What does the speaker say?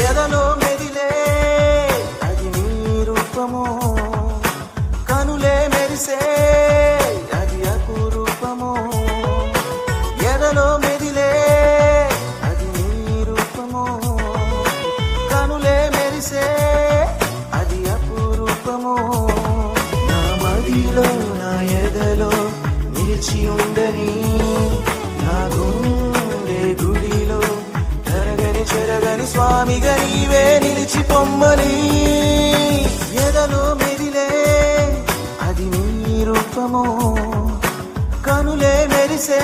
ఎదలో మెదిలే అది నీ రూపము, కనులే మెరిసే అది అపురూపము. ఎదలో మెదిలే అది నీ రూపము, కనులే మెరిసే అది అపురూపము. నా మదిలో నా ఎదలో నిలిచి ఉండని, నా గుండె గుడిలో చెరగని స్వామిగా నీవే నిలిచి పొమ్మని. ఎదలో మెదిలే అది నీ రూపము, కనులే మెరిసే